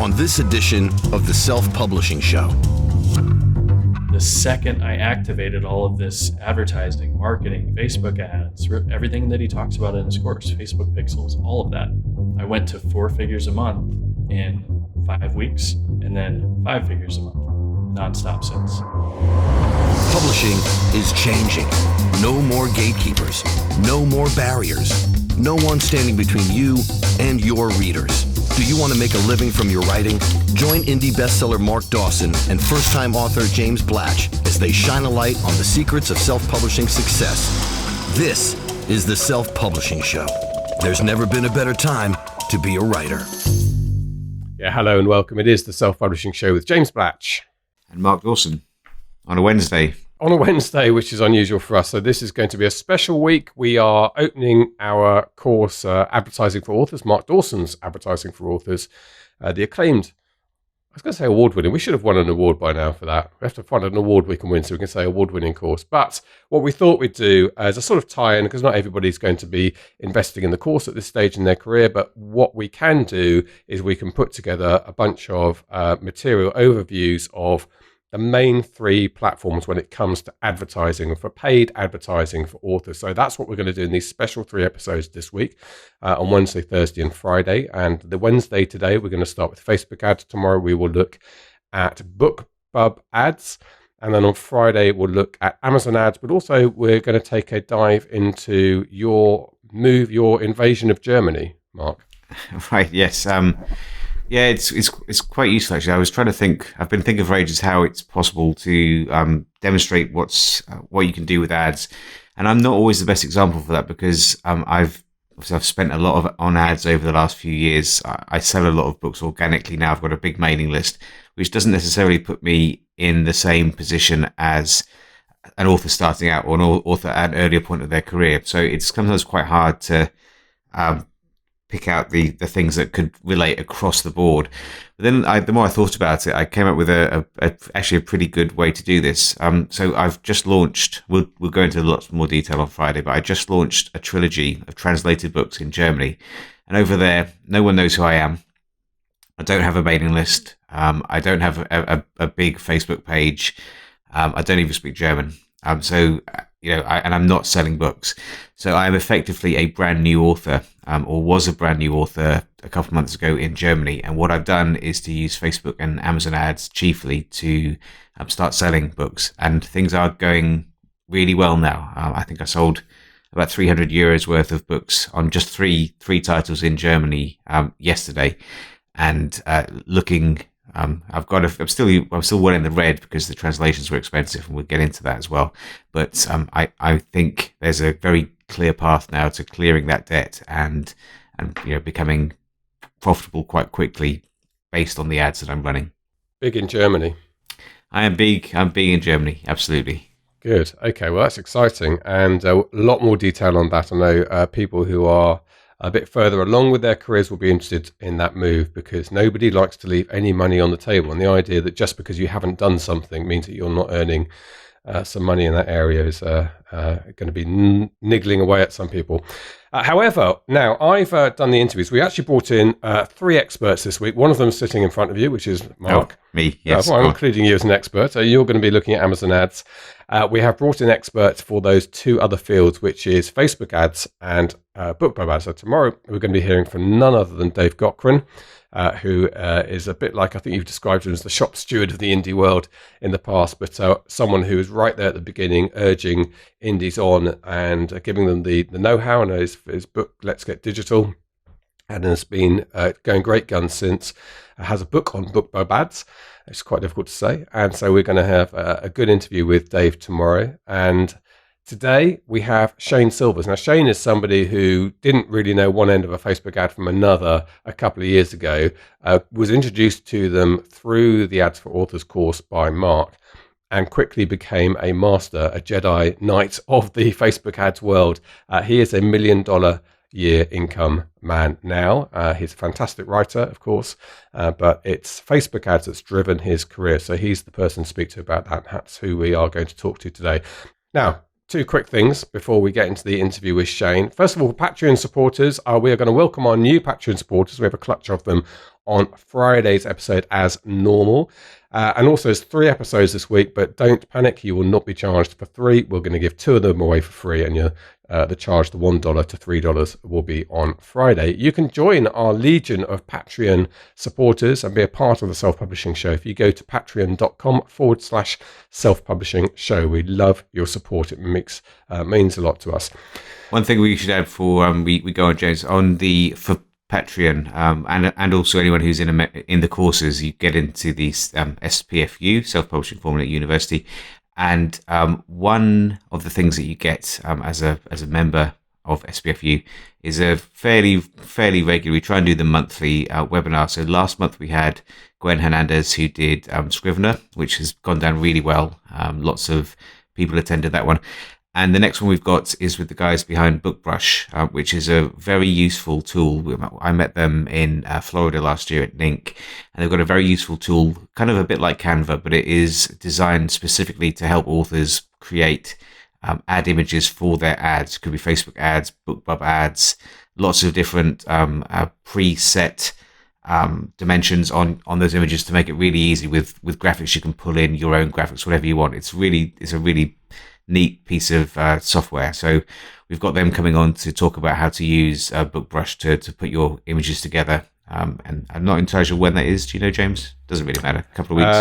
on this edition of the Self-Publishing Show. The second I activated all of this advertising, marketing, Facebook ads, everything that he talks about in his course, Facebook pixels, all of that, I went to 4 figures a month in 5 weeks, and then 5 figures a month, nonstop since. Publishing is changing. No more gatekeepers, no more barriers, no one standing between you and your readers. Do you want to make a living from your writing? Join indie bestseller Mark Dawson and first-time author James Blatch as they shine a light on the secrets of self-publishing success. This is the Self-Publishing Show. There's never been a better time to be a writer. Yeah, hello and welcome. It is the Self-Publishing Show with James Blatch. And Mark Dawson on a Wednesday. On a Wednesday, which is unusual for us. So this is going to be a special week. We are opening our course, Advertising for Authors, Mark Dawson's Advertising for Authors, the acclaimed, I was going to say award-winning. We should have won an award by now for that. We have to find an award we can win so we can say award-winning course. But what we thought we'd do as a sort of tie-in, because not everybody's going to be investing in the course at this stage in their career, but what we can do is we can put together a bunch of material overviews of the main 3 platforms when it comes to advertising, for paid advertising for authors. So that's what we're going to do in these special 3 episodes this week on Wednesday, Thursday and Friday. And the Wednesday today, we're going to start with Facebook ads. Tomorrow we will look at BookBub ads. And then on Friday, we'll look at Amazon ads. But also we're going to take a dive into your invasion of Germany, Mark. Right, yes. Yeah, it's quite useful actually. I was trying to think. I've been thinking for ages how it's possible to demonstrate what you can do with ads, and I'm not always the best example for that because I've spent a lot on ads over the last few years. I sell a lot of books organically now. I've got a big mailing list, which doesn't necessarily put me in the same position as an author starting out or an author at an earlier point of their career. So it's sometimes quite hard to pick out the things that could relate across the board. But then the more I thought about it, I came up with actually a pretty good way to do this. So I've just launched, we'll go into lots more detail on Friday, but I just launched a trilogy of translated books in Germany. And over there, no one knows who I am. I don't have a mailing list. I don't have a big Facebook page. I don't even speak German. So and I'm not selling books. So I'm effectively a brand new author, or was a brand new author a couple of months ago in Germany. And what I've done is to use Facebook and Amazon ads chiefly to start selling books. And things are going really well now. I think I sold about 300 euros worth of books on just three titles in Germany yesterday. And looking... I'm still well in the red because the translations were expensive, and we'll get into that as well. But I think there's a very clear path now to clearing that debt and becoming profitable quite quickly based on the ads that I'm running. Big in Germany. I'm big in Germany, absolutely. Good. Okay, well that's exciting, and a lot more detail on that. I know people who are a bit further along with their careers will be interested in that move, because nobody likes to leave any money on the table. And the idea that just because you haven't done something means that you're not earning some money in that area is going to be niggling away at some people. However, now I've done the interviews. We actually brought in 3 experts this week. One of them is sitting in front of you, which is Mark. Oh, me, yes. I'm including you as an expert. So you're going to be looking at Amazon ads. We have brought in experts for those 2 other fields, which is Facebook ads and BookBub ads. So tomorrow we're going to be hearing from none other than Dave Cochran, who is a bit like, I think you've described him as the shop steward of the indie world in the past, but someone who was right there at the beginning, urging indies on and giving them the know-how. And his book, Let's Get Digital, and has been going great guns since. Has a book on BookBub ads. It's quite difficult to say. And so we're going to have a good interview with Dave tomorrow. And today we have Shayne Silvers. Now, Shayne is somebody who didn't really know one end of a Facebook ad from another a couple of years ago, was introduced to them through the Ads for Authors course by Mark, and quickly became a master, a Jedi Knight of the Facebook ads world. He is a $1 million year income man now. He's a fantastic writer, of course, but it's Facebook ads that's driven his career. So he's the person to speak to about that. That's who we are going to talk to today. Now, 2 quick things before we get into the interview with Shayne. First of all, Patreon supporters, we are going to welcome our new Patreon supporters. We have a clutch of them on Friday's episode as normal. And also, there's 3 episodes this week, but don't panic. You will not be charged for 3. We're going to give 2 of them away for free, and the charge, the $1 to $3, will be on Friday. You can join our legion of Patreon supporters and be a part of the Self-Publishing Show if you go to patreon.com/self-publishing show. We love your support. It means a lot to us. One thing we should add before we go on, James, for Patreon, and also anyone who's in the courses, you get into the SPFU, Self-Publishing Formula at University, and one of the things that you get as a member of SPFU is a fairly regular. We try and do the monthly webinar. So last month we had Gwen Hernandez, who did Scrivener, which has gone down really well. Lots of people attended that one. And the next one we've got is with the guys behind BookBrush, which is a very useful tool. I met them in Florida last year at NINC, and they've got a very useful tool, kind of a bit like Canva, but it is designed specifically to help authors create ad images for their ads. Could be Facebook ads, BookBub ads, lots of different preset dimensions on those images to make it really easy with graphics. You can pull in your own graphics, whatever you want. It's a really neat piece of software. So we've got them coming on to talk about how to use BookBrush to put your images together. And I'm not entirely sure when that is. Do you know, James? Doesn't really matter. A couple of weeks.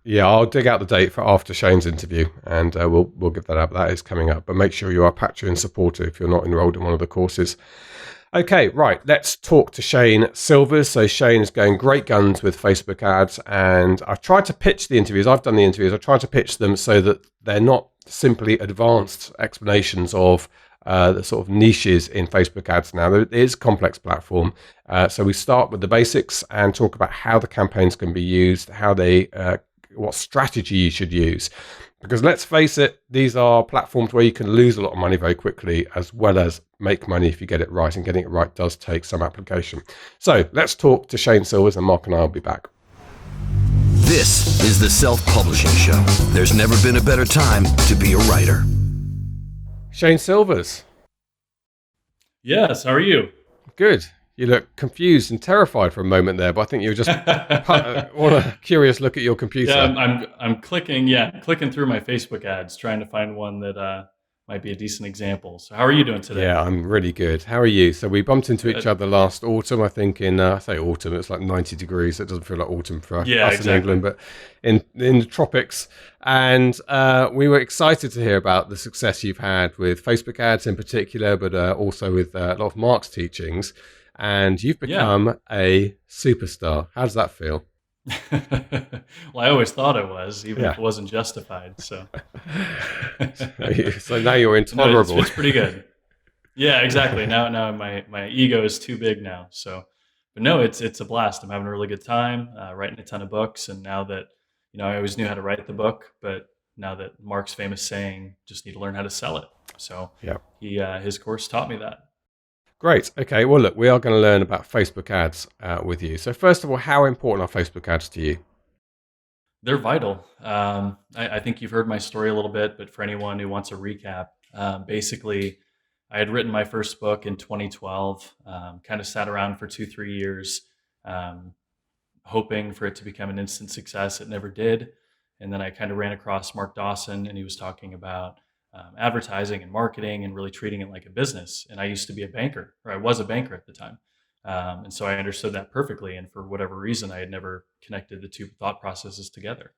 Yeah, I'll dig out the date for after Shayne's interview, and we'll get that up. That is coming up. But make sure you are Patreon supporter if you're not enrolled in one of the courses. Okay, right. Let's talk to Shayne Silvers. So Shayne is going great guns with Facebook ads, and I've tried to pitch the interviews. I've done the interviews. I tried to pitch them so that they're not simply advanced explanations of the sort of niches in Facebook ads now. It is a complex platform. So we start with the basics and talk about how the campaigns can be used, what strategy you should use. Because let's face it, these are platforms where you can lose a lot of money very quickly, as well as make money if you get it right. And getting it right does take some application. So let's talk to Shayne Silvers, and Mark and I will be back. This is the Self-Publishing Show. There's never been a better time to be a writer. Shayne Silvers. Yes, how are you? Good. You look confused and terrified for a moment there, but I think you were just want a curious look at your computer. Yeah, I'm clicking through my Facebook ads, trying to find one that might be a decent example. So how are you doing today? Yeah, I'm really good. How are you? So we bumped into each other last autumn, I think I say autumn, it's like 90 degrees. It doesn't feel like autumn for us in England, but in the tropics. And we were excited to hear about the success you've had with Facebook ads in particular, but also with a lot of Mark's teachings. And you've become a superstar. How does that feel? Well, I always thought it was, even if it wasn't justified. So, so now you're intolerable. No, it's pretty good. Yeah, exactly. Now my ego is too big now. So, but no, it's a blast. I'm having a really good time writing a ton of books. And now that I always knew how to write the book, but now that Mark's famous saying, just need to learn how to sell it. So, his course taught me that. Great. Okay. Well, look, we are going to learn about Facebook ads with you. So first of all, how important are Facebook ads to you? They're vital. I think you've heard my story a little bit, but for anyone who wants a recap, basically, I had written my first book in 2012, kind of sat around for 2-3 years, hoping for it to become an instant success. It never did. And then I kind of ran across Mark Dawson, and he was talking about advertising and marketing and really treating it like a business. And I used to be a banker, or I was a banker at the time. And so I understood that perfectly. And for whatever reason, I had never connected the two thought processes together,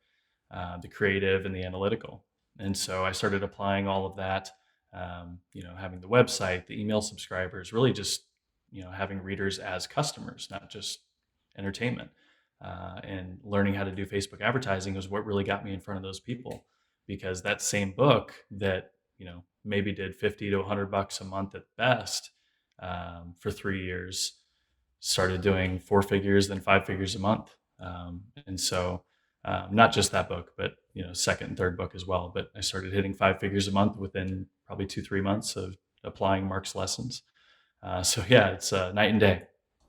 the creative and the analytical. And so I started applying all of that, having the website, the email subscribers, really just, having readers as customers, not just entertainment. And learning how to do Facebook advertising was what really got me in front of those people. Because that same book that, maybe did $50 to $100 a month at best for 3 years, started doing 4 figures, then 5 figures a month. And so not just that book, but, second and third book as well. But I started hitting 5 figures a month within probably 2-3 months of applying Mark's lessons. It's night and day.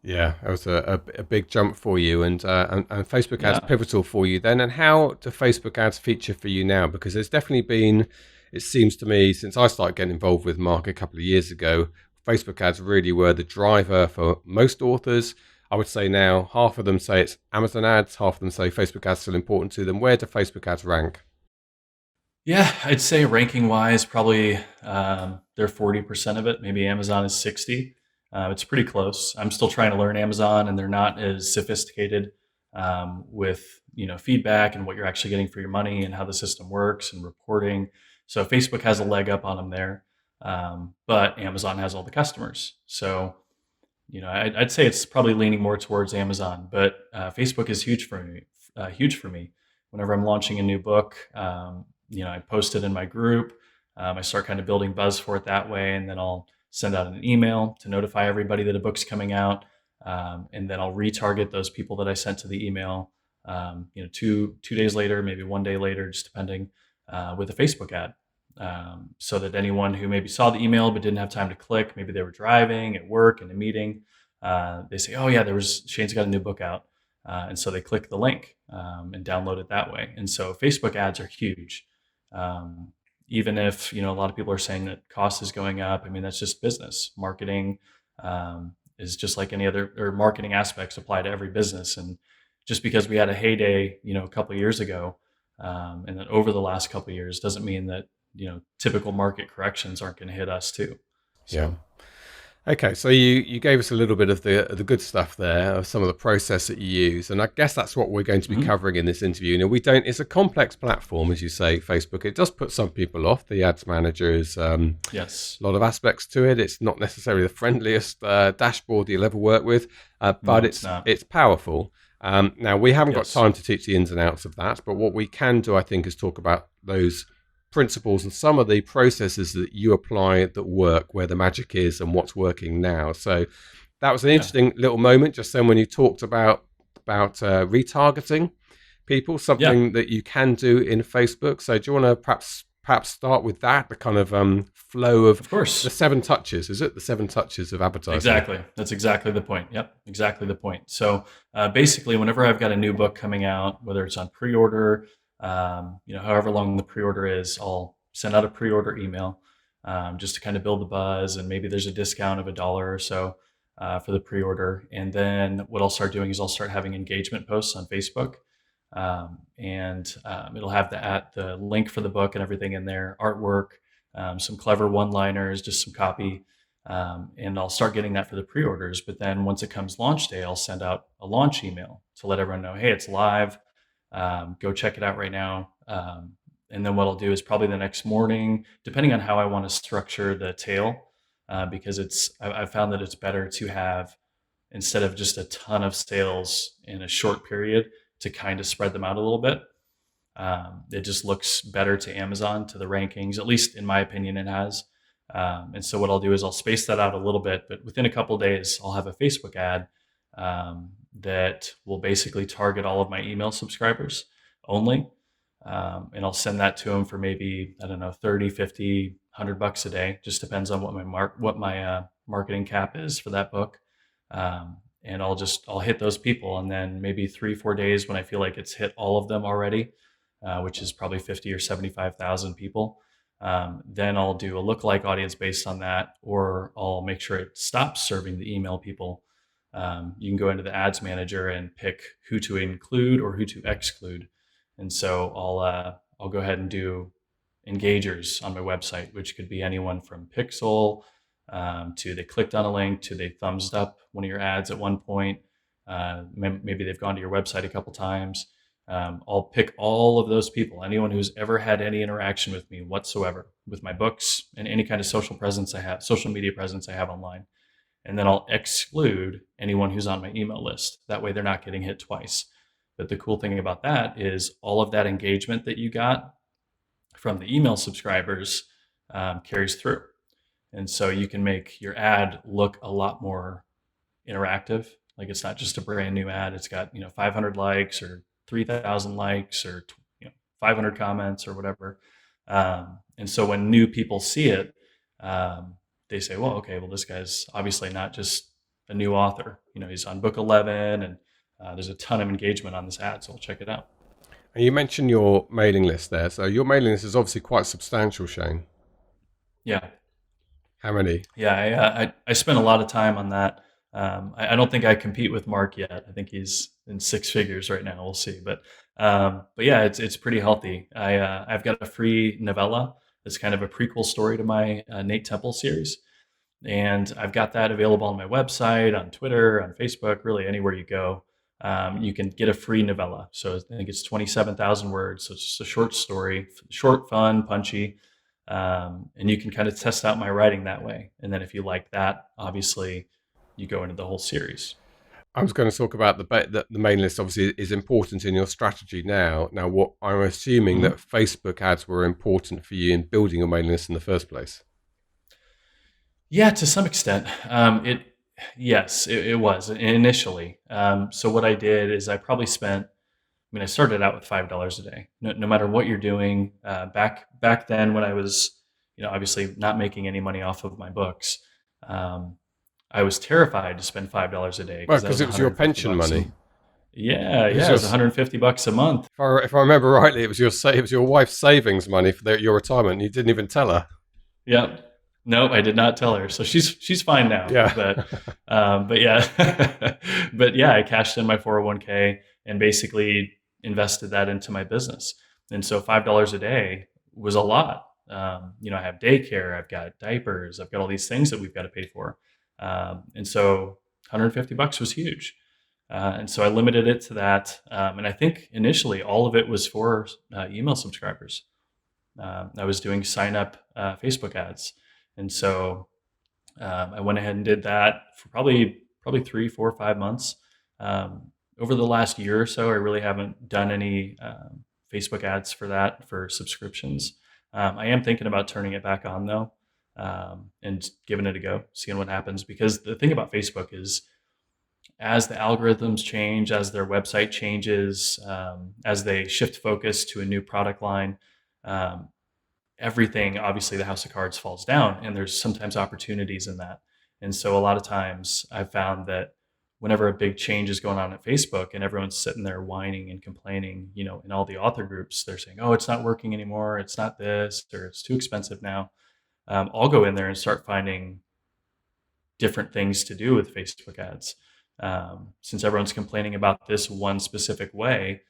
Yeah, that was a big jump for you, and Facebook ads pivotal for you then. And how do Facebook ads feature for you now? Because there's definitely been, it seems to me, since I started getting involved with Mark a couple of years ago, Facebook ads really were the driver for most authors. I would say now half of them say it's Amazon ads, half of them say Facebook ads still important to them. Where do Facebook ads rank? Yeah, I'd say ranking wise, probably they're 40% of it. Maybe Amazon is 60. It's pretty close. I'm still trying to learn Amazon, and they're not as sophisticated with feedback and what you're actually getting for your money and how the system works and reporting. So Facebook has a leg up on them there, but Amazon has all the customers. So I'd say it's probably leaning more towards Amazon, but Facebook is huge for me. Huge for me. Whenever I'm launching a new book, I post it in my group. I start kind of building buzz for it that way, and then I'll send out an email to notify everybody that a book's coming out, and then I'll retarget those people that I sent to the email. 2 days later, maybe 1 day later, just depending, with a Facebook ad. So that anyone who maybe saw the email but didn't have time to click, maybe they were driving at work in a meeting, they say, "Oh yeah, Shayne's got a new book out," and so they click the link and download it that way. And so Facebook ads are huge. Even if a lot of people are saying that cost is going up, I mean that's just business. Marketing is just like any other, or marketing aspects apply to every business. And just because we had a heyday, a couple of years ago, and then over the last couple of years, doesn't mean that typical market corrections aren't going to hit us too. So. Yeah. Okay, so you gave us a little bit of the good stuff there, of some of the process that you use, and I guess that's what we're going to be covering in this interview. It's a complex platform, as you say, Facebook. It does put some people off. The ads manager is yes, a lot of aspects to it. It's not necessarily the friendliest dashboard you'll ever work with, but it's powerful. Now we haven't got time to teach the ins and outs of that, but what we can do, I think, is talk about those principles and some of the processes that you apply that work, where the magic is and what's working now. So that was an interesting little moment just then when you talked about retargeting people, something that you can do in Facebook. So do you want to perhaps start with that, the kind of flow of course, the 7 touches? Is it the 7 touches of advertising? Exactly. That's exactly the point. Yep, exactly the point. So basically, whenever I've got a new book coming out, whether it's on pre-order, however long the pre-order is, I'll send out a pre-order email just to kind of build the buzz, and maybe there's a discount of $1 or so for the pre-order. And then what I'll start doing is I'll start having engagement posts on Facebook, and it'll have the link for the book and everything in there, artwork, some clever one-liners, just some copy, and I'll start getting that for the pre-orders. But then once it comes launch day, I'll send out a launch email to let everyone know, hey, it's live. Go check it out right now. And then what I'll do is probably the next morning, depending on how I want to structure the tail, because I've found that it's better to have, instead of just a ton of sales in a short period, to kind of spread them out a little bit. It just looks better to Amazon, to the rankings, at least in my opinion, it has. And so what I'll do is I'll space that out a little bit, but within a couple of days, I'll have a Facebook ad that will basically target all of my email subscribers only. And I'll send that to them for maybe, I don't know, 30, 50, $100 a day. Just depends on what my marketing cap is for that book. And I'll hit those people. And then maybe 3-4 days when I feel like it's hit all of them already, which is probably 50 or 75,000 people. Then I'll do a lookalike audience based on that, or I'll make sure it stops serving the email people. You can go into the ads manager and pick who to include or who to exclude. And so I'll go ahead and do engagers on my website, which could be anyone from pixel to they clicked on a link to they thumbs up one of your ads at one point. Maybe they've gone to your website a couple times. I'll pick all of those people, anyone who's ever had any interaction with me whatsoever, with my books and any kind of social media presence I have online. And then I'll exclude anyone who's on my email list. That way they're not getting hit twice. But the cool thing about that is all of that engagement that you got from the email subscribers carries through. And so you can make your ad look a lot more interactive. Like it's not just a brand new ad. It's got 500 likes or 3,000 likes or 500 comments or whatever. And so when new people see it, they say, well, okay, well, this guy's obviously not just a new author. He's on book 11 and there's a ton of engagement on this ad, so I'll check it out. And you mentioned your mailing list there. So your mailing list is obviously quite substantial, Shayne. Yeah. How many? Yeah, I spent a lot of time on that. I don't think I compete with Mark yet. I think he's in six figures right now. We'll see, but yeah, it's pretty healthy. I've got a free novella. It's kind of a prequel story to my Nate Temple series, and I've got that available on my website, on Twitter, on Facebook, really anywhere you go. You can get a free novella. So I think it's 27,000 words. So it's just a short story, short, fun, punchy. And you can kind of test out my writing that way. And then if you like that, obviously you go into the whole series. I was going to talk about the mailing list. Obviously, is important in your strategy now. Now, what I'm assuming that Facebook ads were important for you in building your mailing list in the first place. Yeah, to some extent, it was initially. So what I did is I probably spent. I mean, I started out with $5 a day. No matter what you're doing, back then when I was, obviously not making any money off of my books, I was terrified to spend $5 a day Well, because it was your pension money. Yeah, it was $150 a month. If I remember rightly, it was your wife's savings money for your retirement. You didn't even tell her. Yep. Nope, I did not tell her. So she's fine now. Yeah. But yeah, but yeah, I cashed in my 401k and basically invested that into my business. And so $5 a day was a lot. I have daycare, I've got diapers, I've got all these things that we've got to pay for. And so $150 was huge. And so I limited it to that. And I think initially all of it was for email subscribers. I was doing sign up Facebook ads. And so I went ahead and did that for probably 3, 4, 5 months. Over the last year or so, I really haven't done any Facebook ads for subscriptions. I am thinking about turning it back on though, and giving it a go, seeing what happens. Because the thing about Facebook is, as the algorithms change, as their website changes, as they shift focus to a new product line, everything, obviously the house of cards falls down, and there's sometimes opportunities in that. And so a lot of times I've found that whenever a big change is going on at Facebook and everyone's sitting there whining and complaining, in all the author groups, they're saying, oh, it's not working anymore. It's not this, or it's too expensive now. I'll go in there and start finding different things to do with Facebook ads. Since everyone's complaining about this one specific way,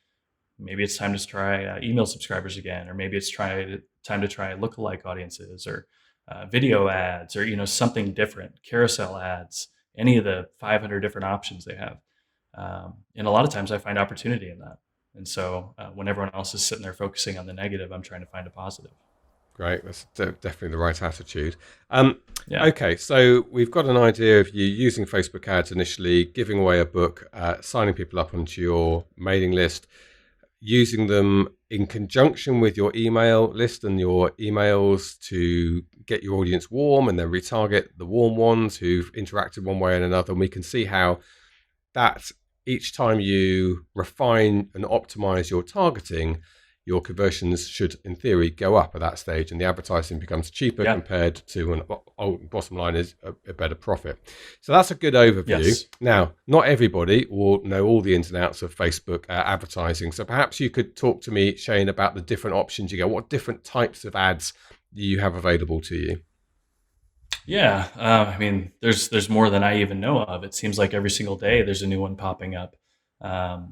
maybe it's time to try email subscribers again, or maybe it's time to try lookalike audiences, or video ads, or something different, carousel ads, any of the 500 different options they have. And a lot of times I find opportunity in that. And so when everyone else is sitting there focusing on the negative, I'm trying to find a positive. Great. That's definitely the right attitude. Yeah. Okay, so we've got an idea of you using Facebook ads initially, giving away a book, signing people up onto your mailing list, using them in conjunction with your email list and your emails to get your audience warm, and then retarget the warm ones who've interacted one way and another. And we can see how that each time you refine and optimize your targeting, your conversions should, in theory, go up at that stage, and the advertising becomes cheaper compared to an bottom line is a better profit. So that's a good overview. Yes. Now, not everybody will know all the ins and outs of Facebook advertising. So perhaps you could talk to me, Shayne, about the different options you get. What different types of ads do you have available to you? Yeah. I mean, there's more than I even know of. It seems like every single day there's a new one popping up.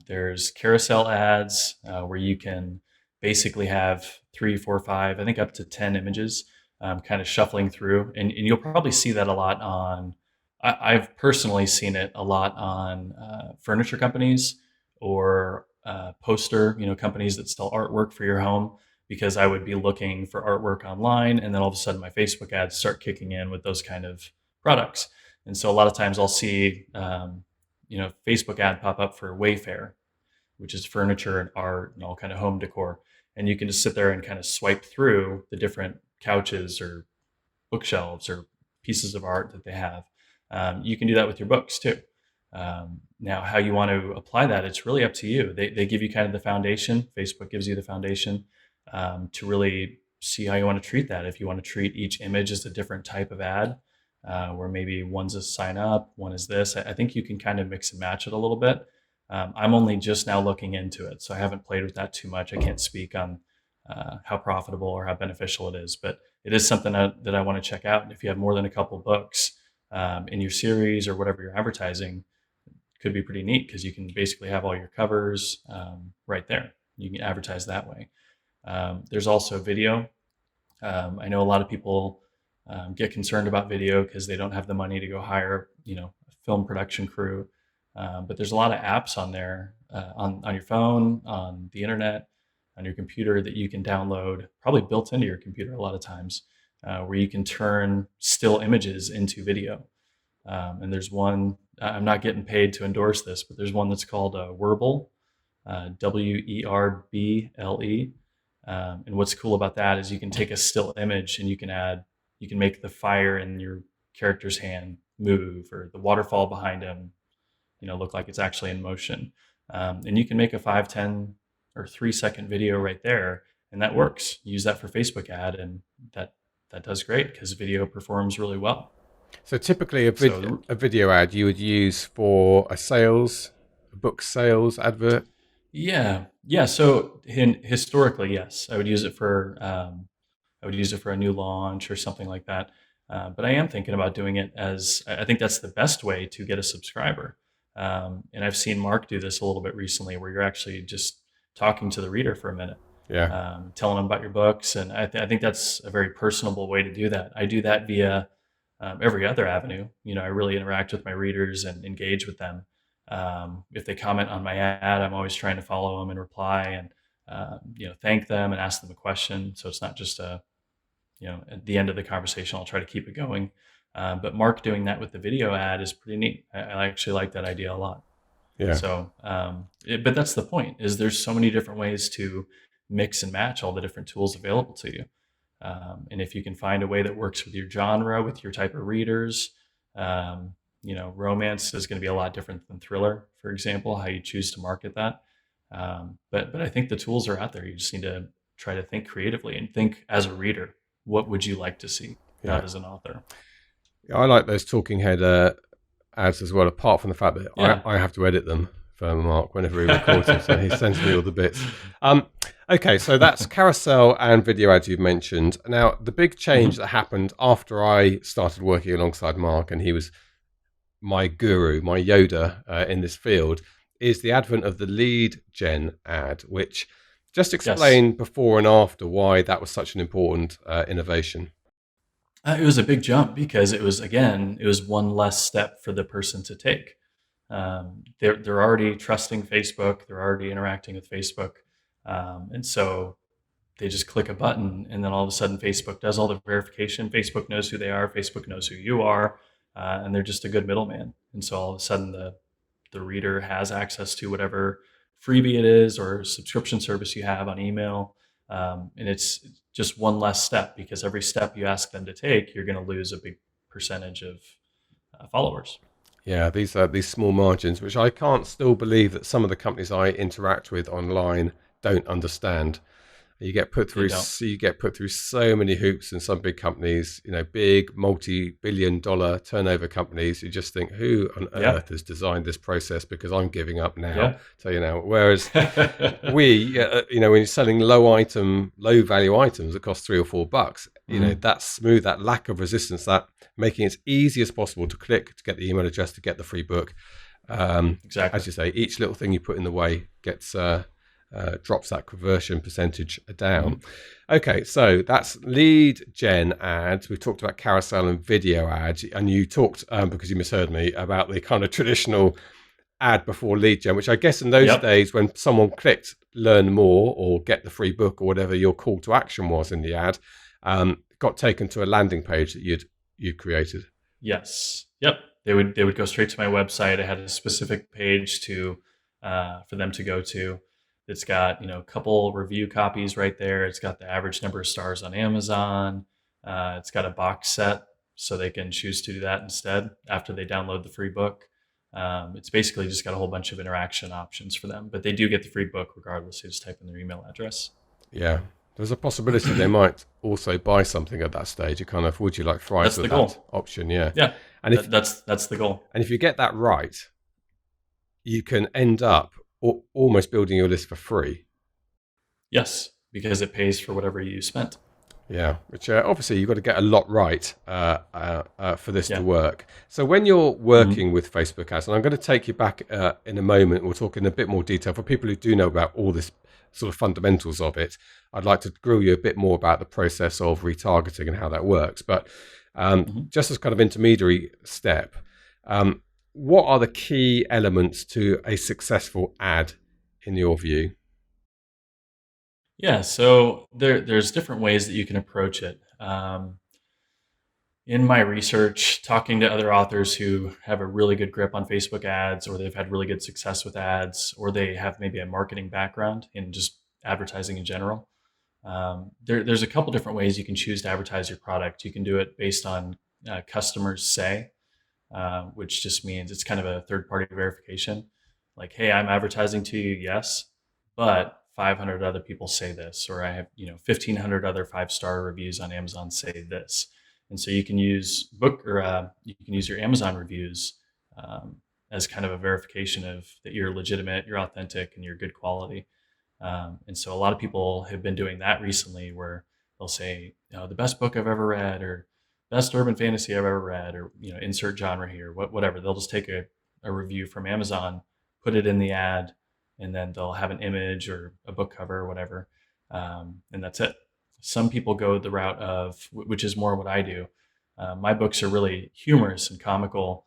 There's carousel ads where you can basically have 3, 4, 5, I think up to 10 images kind of shuffling through. And you'll probably see that a lot on, I've personally seen it a lot on furniture companies or poster, companies that sell artwork for your home, because I would be looking for artwork online, and then all of a sudden my Facebook ads start kicking in with those kind of products. And so a lot of times I'll see, Facebook ad pop up for Wayfair, which is furniture and art and all kind of home decor. And you can just sit there and kind of swipe through the different couches or bookshelves or pieces of art that they have. You can do that with your books too. Now, how you want to apply that, it's really up to you. They give you kind of the foundation. Facebook gives you the foundation to really see how you want to treat that. If you want to treat each image as a different type of ad, where maybe one's a sign up, one is this, I think you can kind of mix and match it a little bit. I'm only just now looking into it, so I haven't played with that too much. I can't speak on how profitable or how beneficial it is, but it is something that I want to check out. And if you have more than a couple books, in your series or whatever you're advertising could be pretty neat, because you can basically have all your covers right there. You can advertise that way. There's also video. I know a lot of people get concerned about video because they don't have the money to go hire, a film production crew. But there's a lot of apps on there, on your phone, on the internet, on your computer, that you can download, probably built into your computer a lot of times, where you can turn still images into video. And there's one, I'm not getting paid to endorse this, but there's one that's called Werble, Werble. And what's cool about that is you can take a still image and you can make the fire in your character's hand move, or the waterfall behind him, look like it's actually in motion. And you can make a 5, 10, or 3-second video right there, and that works. Use that for Facebook ad, and that does great because video performs really well. So typically a video ad you would use for a book sales advert? Yeah. So historically, yes, I would use it for a new launch or something like that. But I am thinking about doing it as, I think that's the best way to get a subscriber. And I've seen Mark do this a little bit recently, where you're actually just talking to the reader for a minute, telling them about your books. And I think that's a very personable way to do that. I do that via every other avenue. I really interact with my readers and engage with them. If they comment on my ad, I'm always trying to follow them and reply and, thank them and ask them a question. So it's not just at the end of the conversation, I'll try to keep it going. But Mark doing that with the video ad is pretty neat. I actually like that idea a lot. Yeah. So, but that's the point, is there's so many different ways to mix and match all the different tools available to you. And if you can find a way that works with your genre, with your type of readers, romance is going to be a lot different than thriller, for example, how you choose to market that. But I think the tools are out there. You just need to try to think creatively and think as a reader, what would you like to see, not as an author. Yeah, I like those talking head ads as well, apart from the fact that I have to edit them for Mark whenever he records them, so he sends me all the bits. Okay, so that's carousel and video ads you've mentioned. Now, the big change that happened after I started working alongside Mark, and he was my guru, my Yoda in this field, is the advent of the lead gen ad, which just explain before and after why that was such an important innovation. It was a big jump because it was one less step for the person to take. They're already trusting Facebook. They're already interacting with Facebook. And so they just click a button, and then all of a sudden Facebook does all the verification. Facebook knows who they are. Facebook knows who you are. And they're just a good middleman. And so all of a sudden the reader has access to whatever freebie it is or subscription service you have on email. And it's just one less step, because every step you ask them to take, you're going to lose a big percentage of followers. Yeah, these are these small margins, which I can't still believe that some of the companies I interact with online don't understand. You get put through so many hoops in some big companies, big multi-billion-dollar turnover companies. You just think, who on earth has designed this process? Because I'm giving up now. Tell you now. Whereas when you're selling low value items that cost $3 or $4, that smooth, that lack of resistance, that making it as easy as possible to click to get the email address to get the free book. Exactly. As you say, each little thing you put in the way gets drops that conversion percentage down. Okay, so that's lead gen ads. We talked about carousel and video ads, and you talked, because you misheard me, about the kind of traditional ad before lead gen, which I guess in those days when someone clicked learn more or get the free book or whatever your call to action was in the ad, got taken to a landing page that you'd created. Yes. Yep. They would go straight to my website. I had a specific page for them to go to. It's got, a couple review copies right there. It's got the average number of stars on Amazon. It's got a box set, so they can choose to do that instead after they download the free book. It's basically just got a whole bunch of interaction options for them, but they do get the free book regardless. They just type in their email address. Yeah. There's a possibility they might also buy something at that stage. You kind of, would you like fries with that option? Yeah. Yeah. And that's the goal. And if you get that right, you can end up almost building your list for free. Yes, because it pays for whatever you spent. Yeah, which obviously you've got to get a lot right for this to Yeah. work. So when you're Mhm. working with Facebook ads, and I'm going to take you back in a moment, we'll talk in a bit more detail for people who do know about all this sort of fundamentals of it. I'd like to grill you a bit more about the process of retargeting and how that works. But Mhm. just as kind of intermediary step, um, what are the key elements to a successful ad in your view? Yeah, so there's different ways that you can approach it. In my research, talking to other authors who have a really good grip on Facebook ads, or they've had really good success with ads, or they have maybe a marketing background in just advertising in general, there's a couple different ways you can choose to advertise your product. You can do it based on customers say, which just means it's kind of a third party verification. Like, hey, I'm advertising to you, yes, but 500 other people say this, or I have 1,500 other 5-star reviews on Amazon say this, and so you can use you can use your Amazon reviews um, as kind of a verification of that you're legitimate, you're authentic, and you're good quality. And so a lot of people have been doing that recently, where they'll say, the best book I've ever read, or best urban fantasy I've ever read, or insert genre here, whatever. They'll just take a review from Amazon, put it in the ad, and then they'll have an image or a book cover or whatever, and that's it. Some people go the route of, which is more what I do. My books are really humorous and comical.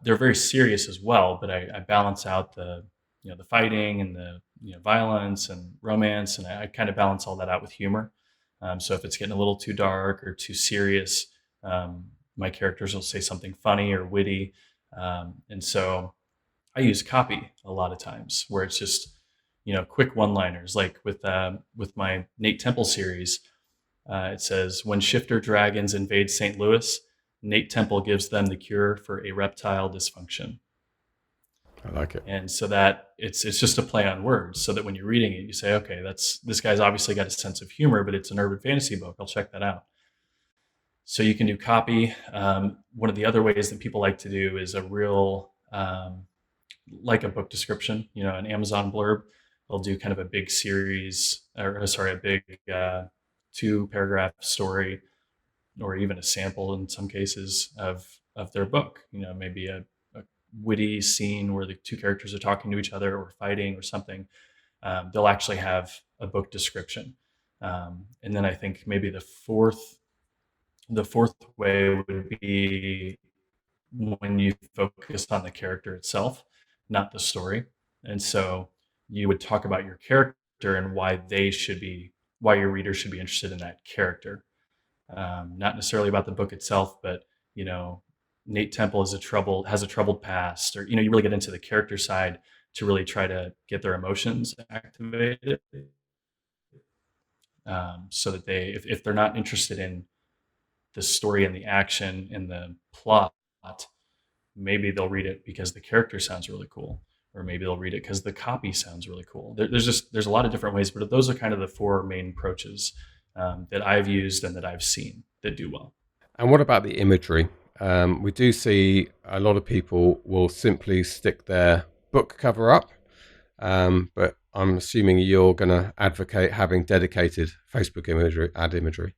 They're very serious as well, but I balance out the fighting and the violence and romance, and I kind of balance all that out with humor. So if it's getting a little too dark or too serious, my characters will say something funny or witty, and so I use copy a lot of times where it's just quick one-liners, like with my Nate Temple series. It says, when shifter dragons invade St. Louis, Nate Temple gives them the cure for erectile dysfunction. I like it. And so that it's just a play on words, so that when you're reading it, you say, okay, this guy's obviously got a sense of humor, but it's an urban fantasy book. I'll check that out. So you can do copy. One of the other ways that people like to do is a real like a book description, an Amazon blurb. They'll do kind of a big series, or sorry, a big 2-paragraph story, or even a sample in some cases of their book. Maybe a witty scene where the two characters are talking to each other or fighting or something. They'll actually have a book description. And then I think maybe the fourth way would be when you focus on the character itself, not the story. And so you would talk about your character and why your reader should be interested in that character. Not necessarily about the book itself, but you know, Nate Temple has a troubled past, or you really get into the character side to really try to get their emotions activated, so that if they're not interested in the story and the action and the plot, maybe they'll read it because the character sounds really cool, or maybe they'll read it because the copy sounds really cool. There's a lot of different ways, but those are kind of the four main approaches that I've used and that I've seen that do well. And what about the imagery? We do see a lot of people will simply stick their book cover up, but I'm assuming you're going to advocate having dedicated Facebook imagery, ad imagery.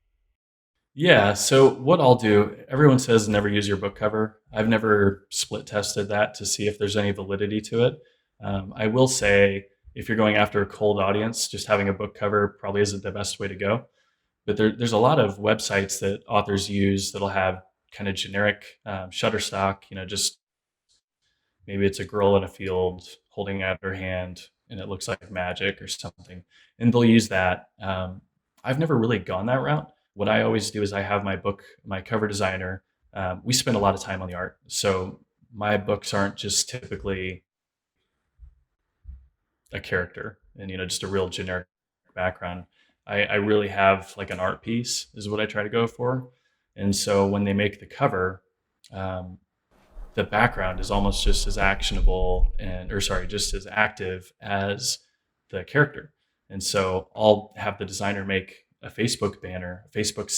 Yeah. So what I'll do, everyone says never use your book cover. I've never split tested that to see if there's any validity to it. I will say, if you're going after a cold audience, just having a book cover probably isn't the best way to go. But there's a lot of websites that authors use that'll have kind of generic Shutterstock, just maybe it's a girl in a field holding out her hand and it looks like magic or something, and they'll use that. I've never really gone that route. What I always do is I have my cover designer. We spend a lot of time on the art, so my books aren't just typically a character and just a real generic background. I really have like an art piece is what I try to go for, and so when they make the cover, um, the background is almost just as actionable just as active as the character. And so I'll have the designer make a Facebook banner, a Facebook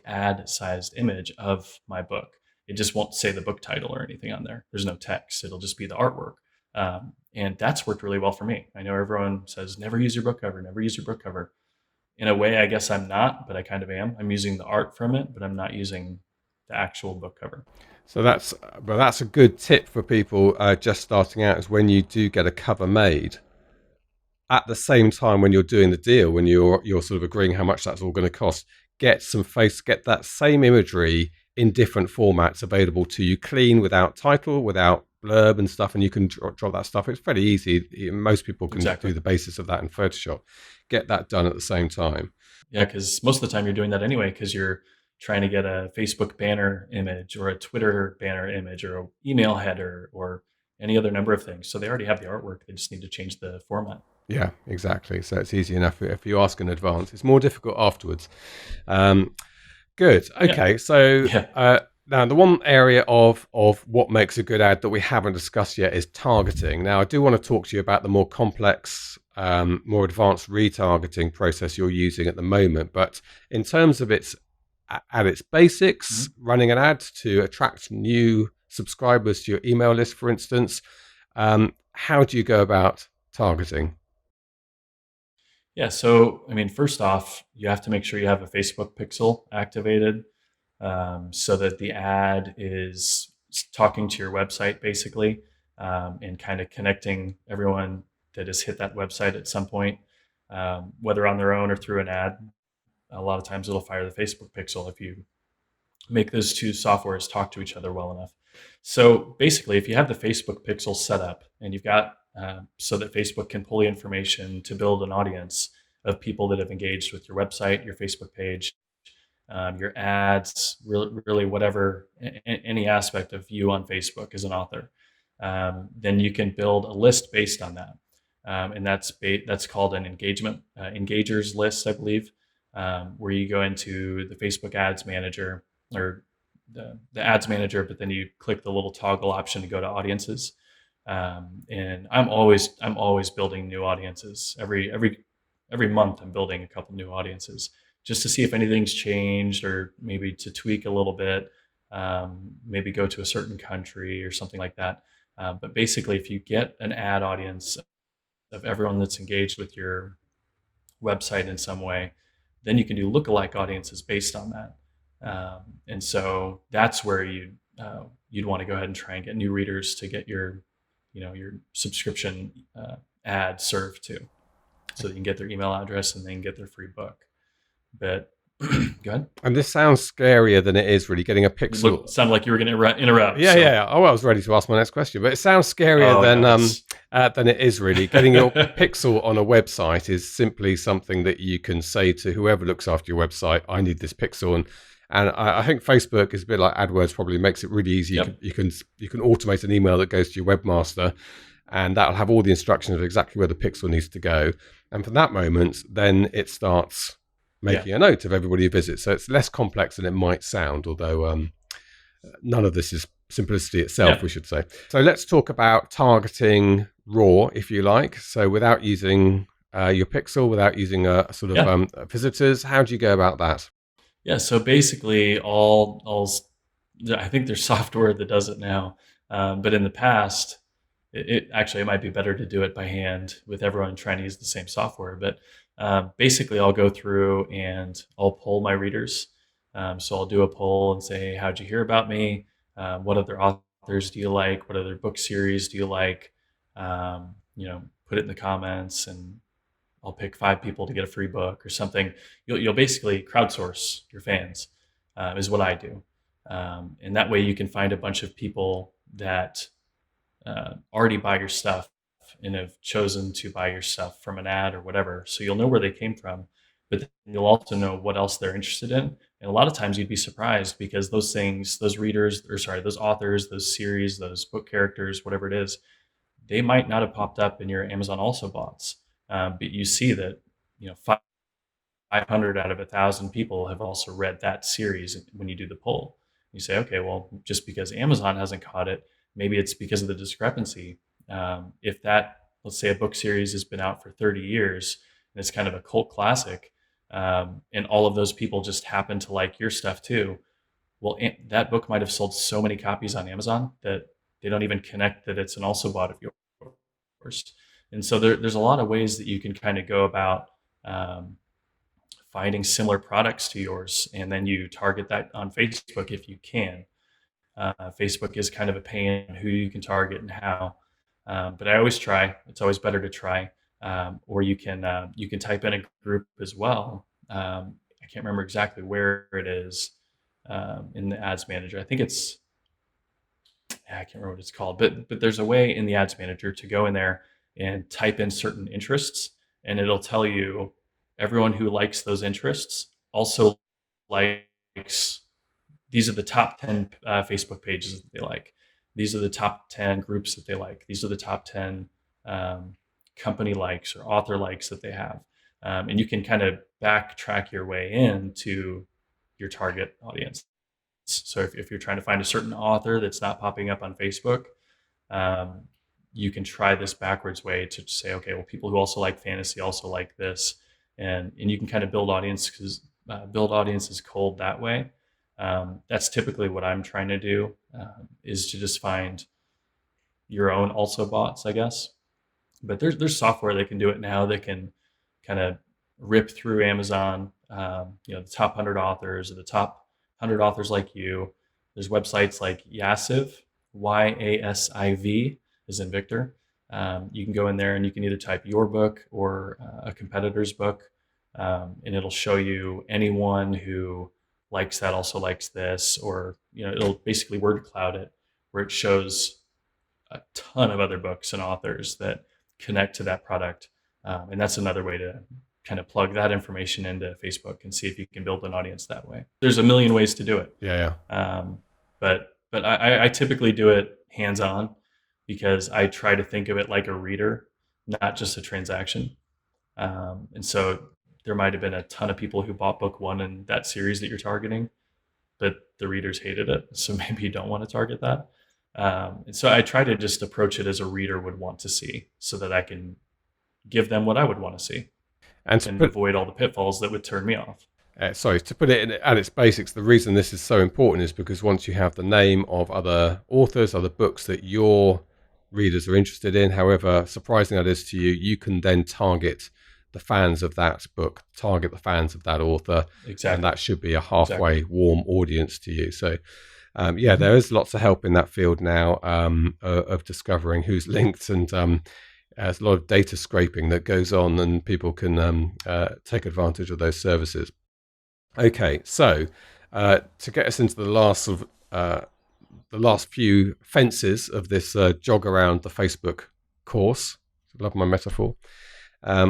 ad sized image of my book. It just won't say the book title or anything on there. There's no text. It'll just be the artwork. And that's worked really well for me. I know everyone says never use your book cover, never use your book cover. in a way, I guess I'm not, but I kind of am. I'm using the art from it, but I'm not using the actual book cover. So that's a good tip for people just starting out, is when you do get a cover made, at the same time when you're doing the deal, when you're sort of agreeing how much that's all going to cost, get that same imagery in different formats available to you, clean, without title, without blurb and stuff, and you can drop that stuff. It's fairly easy. Most people can Exactly. do the basis of that in Photoshop. Get that done at the same time. Yeah, because most of the time you're doing that anyway, because you're trying to get a Facebook banner image or a Twitter banner image or an email header or any other number of things. So they already have the artwork. They just need to change the format. Yeah, exactly. So it's easy enough if you ask in advance. It's more difficult afterwards. Good. Okay. Yeah. So Yeah. now the one area of what makes a good ad that we haven't discussed yet is targeting. Now I do want to talk to you about the more complex, more advanced retargeting process you're using at the moment. But in terms of its basics, running an ad to attract new subscribers to your email list, for instance, how do you go about targeting? Yeah. So, I mean, first off, you have to make sure you have a Facebook pixel activated, so that the ad is talking to your website basically, and kind of connecting everyone that has hit that website at some point, whether on their own or through an ad. A lot of times it'll fire the Facebook pixel if you make those two softwares talk to each other well enough. So basically, if you have the Facebook pixel set up and you've got so that Facebook can pull the information to build an audience of people that have engaged with your website, your Facebook page, your ads, really whatever, any aspect of you on Facebook as an author, then you can build a list based on that. And that's called an engagers list, I believe, where you go into the Facebook ads manager or the ads manager, but then you click the little toggle option to go to audiences. And I'm always building new audiences. Every month I'm building a couple new audiences just to see if anything's changed, or maybe to tweak a little bit, maybe go to a certain country or something like that. But basically, if you get an ad audience of everyone that's engaged with your website in some way, then you can do lookalike audiences based on that. And so that's where you'd want to go ahead and try and get new readers to get your subscription ad served to, so that you can get their email address and then get their free book. But go ahead. And this sounds scarier than it is, really. Getting a pixel. It sounded like you were going to interrupt. Yeah, so. yeah. Oh, I was ready to ask my next question, but it sounds scarier than it is, really. Getting your pixel on a website is simply something that you can say to whoever looks after your website, I need this pixel. And I think Facebook is a bit like AdWords, probably makes it really easy. Yep. You can automate an email that goes to your webmaster, and that'll have all the instructions of exactly where the pixel needs to go. And from that moment, then it starts making a note of everybody who visits. So it's less complex than it might sound, although none of this is simplicity itself, we should say. So let's talk about targeting raw, if you like. So without using your pixel, without using a sort of visitors, how do you go about that? Yeah, so basically I think there's software that does it now. But in the past, it might be better to do it by hand with everyone trying to use the same software. But basically, I'll go through and I'll poll my readers. So I'll do a poll and say, hey, how'd you hear about me? What other authors do you like? What other book series do you like? Put it in the comments, and I'll pick 5 people to get a free book or something. You'll basically crowdsource your fans, is what I do. And that way you can find a bunch of people that already buy your stuff and have chosen to buy your stuff from an ad or whatever. So you'll know where they came from, but then you'll also know what else they're interested in. And a lot of times you'd be surprised, because those things, those authors, those series, those book characters, whatever it is, they might not have popped up in your Amazon also bots. But you see that 500 out of 1,000 people have also read that series when you do the poll. You say, okay, well, just because Amazon hasn't caught it, maybe it's because of the discrepancy. If let's say a book series has been out for 30 years and it's kind of a cult classic, and all of those people just happen to like your stuff too, well, that book might have sold so many copies on Amazon that they don't even connect that it's an also bot of yours. And so there's a lot of ways that you can kind of go about finding similar products to yours, and then you target that on Facebook if you can. Facebook is kind of a pain on who you can target and how, but I always try. It's always better to try. Or you can type in a group as well. I can't remember exactly where it is in the ads manager. I think it's I can't remember what it's called, but there's a way in the ads manager to go in there and type in certain interests, and it'll tell you everyone who likes those interests also likes, these are the top 10 Facebook pages that they like. These are the top 10 groups that they like. These are the top 10 company likes or author likes that they have. And you can kind of backtrack your way into your target audience. So if you're trying to find a certain author that's not popping up on Facebook, you can try this backwards way to say, okay, well, people who also like fantasy also like this, and you can kind of build audiences cold that way. That's typically what I'm trying to do, is to just find your own also bots, I guess. But there's software that can do it now that can kind of rip through Amazon, the top 100 authors or the top 100 authors like you. There's websites like Yasiv, YASIV, as in Victor. You can go in there and you can either type your book or a competitor's book, and it'll show you anyone who likes that also likes this, or it'll basically word cloud it, where it shows a ton of other books and authors that connect to that product. And that's another way to kind of plug that information into Facebook and see if you can build an audience that way. There's a million ways to do it. Yeah. But I typically do it hands-on, because I try to think of it like a reader, not just a transaction. And so there might have been a ton of people who bought book one in that series that you're targeting, but the readers hated it. So maybe you don't want to target that. And so I try to just approach it as a reader would want to see, so that I can give them what I would want to see and avoid all the pitfalls that would turn me off. To put it at its basics, the reason this is so important is because once you have the name of other authors, other books that your readers are interested in, however surprising that is to you, you can then target the fans of that book, target the fans of that author. Exactly. And that should be a halfway warm audience to you. So there is lots of help in that field now, of discovering who's linked, and there's a lot of data scraping that goes on, and people can take advantage of those services. Okay, so to get us into the last few fences of this jog around the Facebook course, I love my metaphor.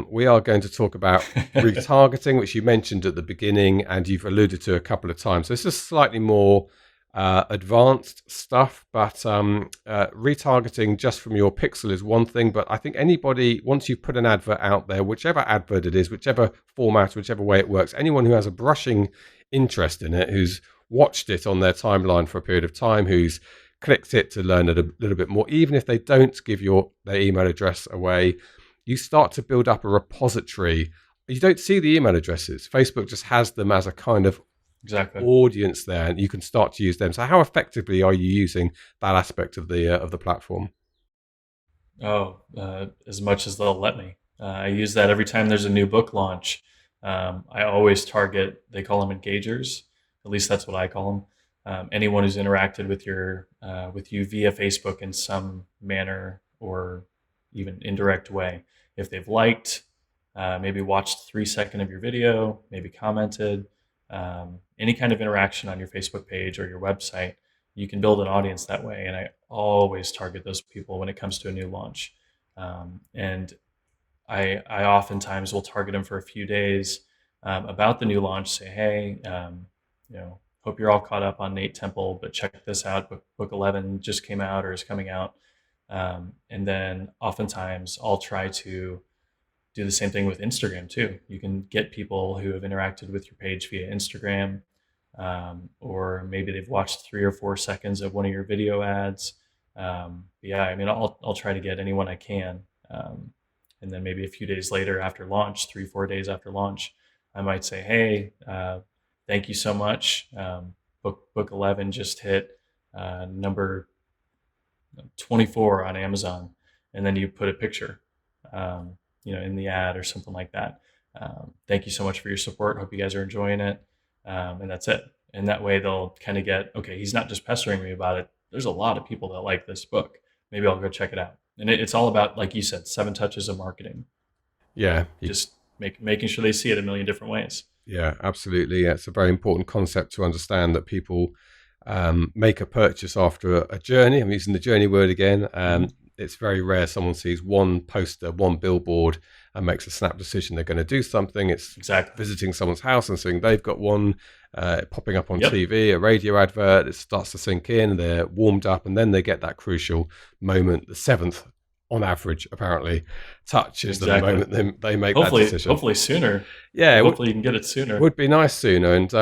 We are going to talk about retargeting, which you mentioned at the beginning and you've alluded to a couple of times. This is slightly more advanced stuff, but retargeting just from your pixel is one thing. But I think anybody, once you put an advert out there, whichever advert it is, whichever format, whichever way it works, anyone who has a brushing interest in it, who's watched it on their timeline for a period of time, who's clicked it to learn it a little bit more, even if they don't give their email address away, you start to build up a repository. You don't see the email addresses. Facebook just has them as a kind of audience there, and you can start to use them. So how effectively are you using that aspect of the platform? As much as they'll let me. I use that every time there's a new book launch. I always target, they call them engagers. At least that's what I call them. Anyone who's interacted with you via Facebook in some manner or even indirect way. If they've liked, maybe watched 3 seconds of your video, maybe commented, any kind of interaction on your Facebook page or your website, you can build an audience that way. And I always target those people when it comes to a new launch. And I oftentimes will target them for a few days about the new launch, say, hey, hope you're all caught up on Nate Temple, but check this out. Book 11 just came out or is coming out. And then oftentimes I'll try to do the same thing with Instagram too. You can get people who have interacted with your page via Instagram, or maybe they've watched 3 or 4 seconds of one of your video ads. I'll try to get anyone I can. And then maybe a few days later after launch, 3-4 days after launch, I might say, hey, thank you so much. Book 11 just hit number 24 on Amazon. And then you put a picture, in the ad or something like that. Thank you so much for your support. Hope you guys are enjoying it. And that's it. And that way they'll kind of get, okay, he's not just pestering me about it. There's a lot of people that like this book. Maybe I'll go check it out. And it's all about, like you said, 7 touches of marketing. Yeah. Just making sure they see it a million different ways. Yeah, absolutely. Yeah, it's a very important concept to understand that people make a purchase after a journey. I'm using the journey word again. It's very rare someone sees one poster, one billboard, and makes a snap decision they're going to do something. It's visiting someone's house and seeing they've got one, popping up on TV, a radio advert. It starts to sink in, they're warmed up, and then they get that crucial moment, the 7th, on average, apparently, touch is the moment they make that decision. Hopefully sooner. Yeah. Hopefully you can get it sooner. Would be nice sooner. And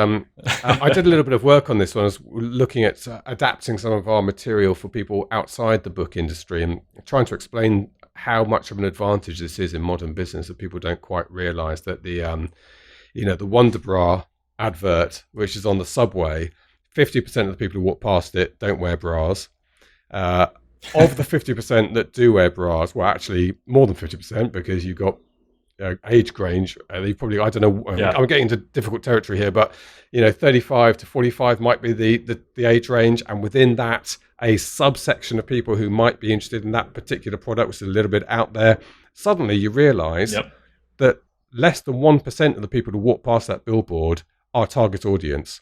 I did a little bit of work on this one. I was looking at adapting some of our material for people outside the book industry and trying to explain how much of an advantage this is in modern business, that people don't quite realize that the Wonder Bra advert, which is on the subway, 50% of the people who walk past it don't wear bras. Of the 50% that do wear bras, well, actually more than 50%, because you've got age range. They probably, I don't know, I'm getting into difficult territory here, but 35 to 45 might be the age range, and within that, a subsection of people who might be interested in that particular product, which is a little bit out there. Suddenly, you realise that less than 1% of the people who walk past that billboard are target audience.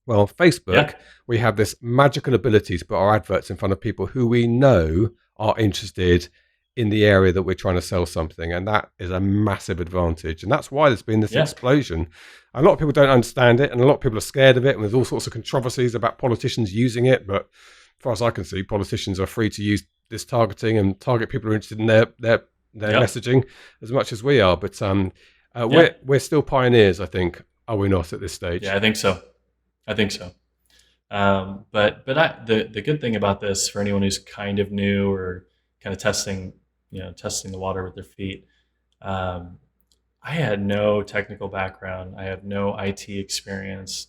Well, Facebook, we have this magical ability to put our adverts in front of people who we know are interested in the area that we're trying to sell something. And that is a massive advantage. And that's why there's been this explosion. A lot of people don't understand it, and a lot of people are scared of it. And there's all sorts of controversies about politicians using it. But as far as I can see, politicians are free to use this targeting and target people who are interested in their messaging as much as we are. But we're still pioneers, I think. Are we not at this stage? Yeah, I think so. But the good thing about this, for anyone who's kind of new or kind of testing the water with their feet, I had no technical background. I have no IT experience.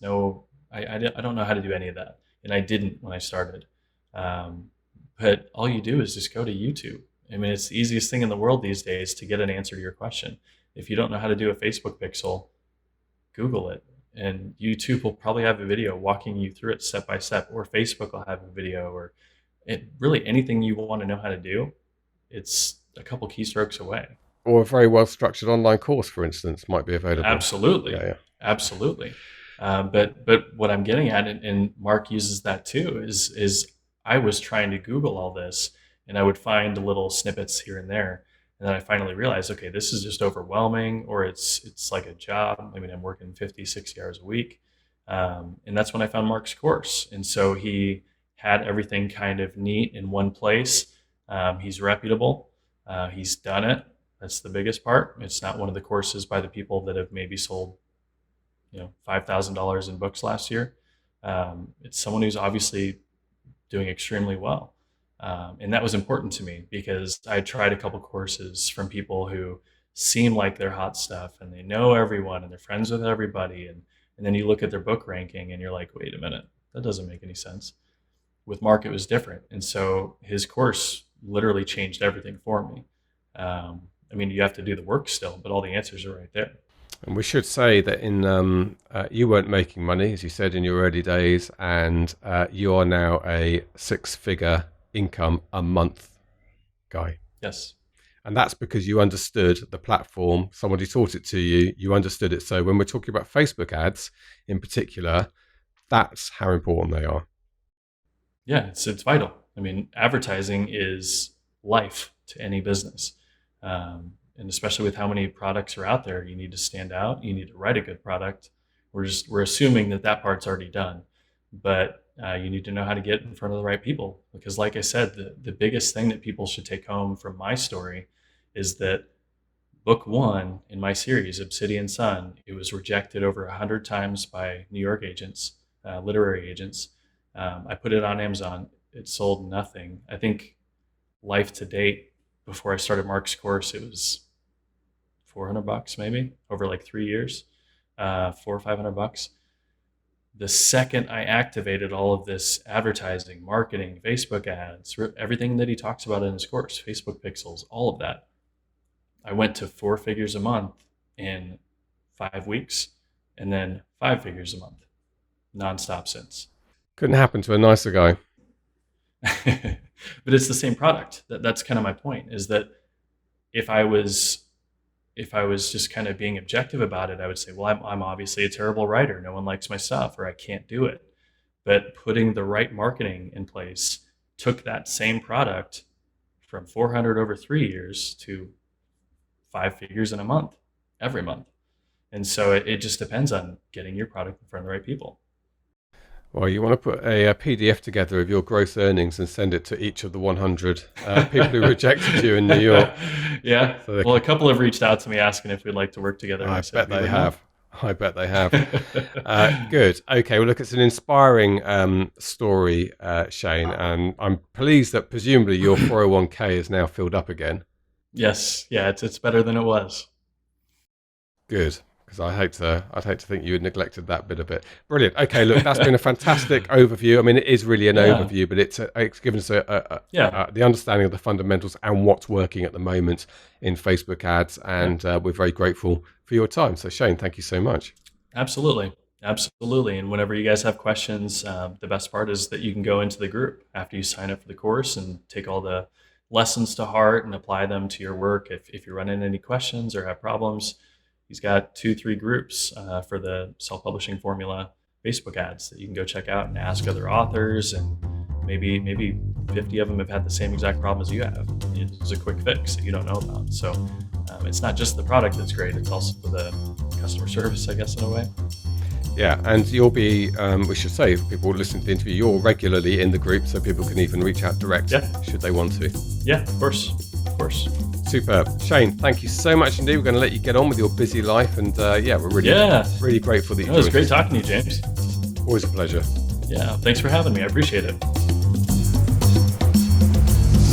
I don't know how to do any of that, and I didn't when I started. But all you do is just go to YouTube. I mean, it's the easiest thing in the world these days to get an answer to your question. If you don't know how to do a Facebook pixel, Google it. And YouTube will probably have a video walking you through it step by step, or Facebook will have a video, or really anything you want to know how to do. It's a couple keystrokes away. Or a very well structured online course, for instance, might be available. Absolutely. Absolutely. But what I'm getting at, and Mark uses that too, is I was trying to Google all this, and I would find little snippets here and there. And then I finally realized, okay, this is just overwhelming, or it's like a job. I mean, I'm working 50, 60 hours a week. And that's when I found Mark's course. And so he had everything kind of neat in one place. He's reputable. He's done it. That's the biggest part. It's not one of the courses by the people that have maybe sold, $5,000 in books last year. It's someone who's obviously doing extremely well. And that was important to me, because I tried a couple courses from people who seem like they're hot stuff and they know everyone and they're friends with everybody. And then you look at their book ranking and you're like, wait a minute, that doesn't make any sense. With Mark, it was different. And so his course literally changed everything for me. I mean, you have to do the work still, but all the answers are right there. And we should say that you weren't making money, as you said, in your early days, and you are now a 6-figure income a month guy. Yes. And that's because you understood the platform. Somebody taught it to you. You understood it. So when we're talking about Facebook ads in particular, that's how important they are. Yeah, it's vital. I mean, advertising is life to any business. And especially with how many products are out there, you need to stand out. You need to write a good product. We're assuming that part's already done, but you need to know how to get in front of the right people. Because like I said, the biggest thing that people should take home from my story is that book 1 in my series, Obsidian Sun, it was rejected over 100 times by New York agents, literary agents. I put it on Amazon. It sold nothing. I think life to date, before I started Mark's course, it was $400 maybe over like 3 years, $400 or $500. The second I activated all of this advertising, marketing, Facebook ads, everything that he talks about in his course, Facebook pixels, all of that, I went to 4 figures a month in 5 weeks, and then 5 figures a month, nonstop since. Couldn't happen to a nicer guy. But it's the same product. That's kind of my point, is that if I was just kind of being objective about it, I would say, well, I'm obviously a terrible writer. No one likes my stuff, or I can't do it. But putting the right marketing in place took that same product from 400 over 3 years to 5 figures in a month, every month. And so it just depends on getting your product in front of the right people. Well, you want to put a PDF together of your gross earnings and send it to each of the 100 people who rejected you in New York. Yeah. So well, a couple have reached out to me asking if we'd like to work together. I bet they have. I bet they have. Good. Okay. Well, look, it's an inspiring story, Shayne, and I'm pleased that presumably your 401k is now filled up again. Yes. Yeah. It's better than it was. Good. Because I'd hate to think you had neglected that bit of it. Brilliant. Okay, look, that's been a fantastic overview. I mean, it is really an overview, but it's given us the understanding of the fundamentals and what's working at the moment in Facebook ads, and we're very grateful for your time. So, Shayne, thank you so much. Absolutely. And whenever you guys have questions, the best part is that you can go into the group after you sign up for the course and take all the lessons to heart and apply them to your work. If you're running any questions or have problems, he's got 2-3 groups for the self-publishing formula Facebook ads that you can go check out and ask other authors, and maybe 50 of them have had the same exact problem as you have. It's a quick fix that you don't know about. So it's not just the product that's great, it's also the customer service, I guess, in a way. Yeah, and you'll be, we should say, if people listen to the interview, you're regularly in the group, so people can even reach out direct should they want to. Yeah, of course. Superb. Shayne, thank you so much indeed. We're going to let you get on with your busy life, and we're really grateful that you joined us. It was great talking to you, James. Always a pleasure. Yeah, thanks for having me. I appreciate it.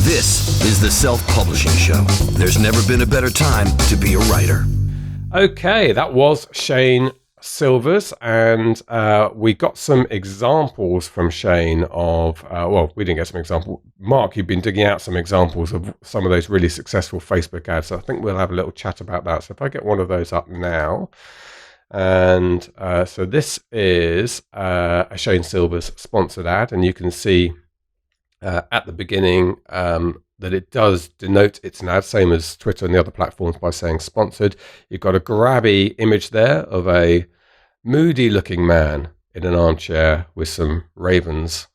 This is the Self-Publishing Show. There's never been a better time to be a writer. Okay, that was Shayne Silvers, and we got some examples from Shayne of, we didn't get some examples. Mark, you've been digging out some examples of some of those really successful Facebook ads, so I think we'll have a little chat about that. So if I get one of those up now, and so this is a Shayne Silvers sponsored ad, and you can see at the beginning that it does denote it's an ad, same as Twitter and the other platforms, by saying sponsored. You've got a grabby image there of a moody looking man in an armchair with some ravens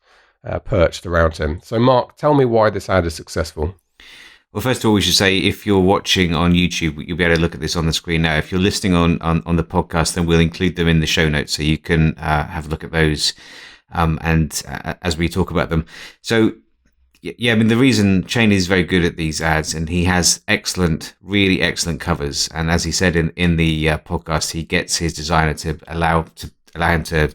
perched around him. So Mark, tell me why this ad is successful. Well, first of all, we should say if you're watching on YouTube, you'll be able to look at this on the screen now. If you're listening on the podcast, then we'll include them in the show notes so you can have a look at those and as we talk about them. So yeah, I mean, the reason Shayne is very good at these ads, and he has really excellent covers. And as he said in the podcast, he gets his designer to allow him to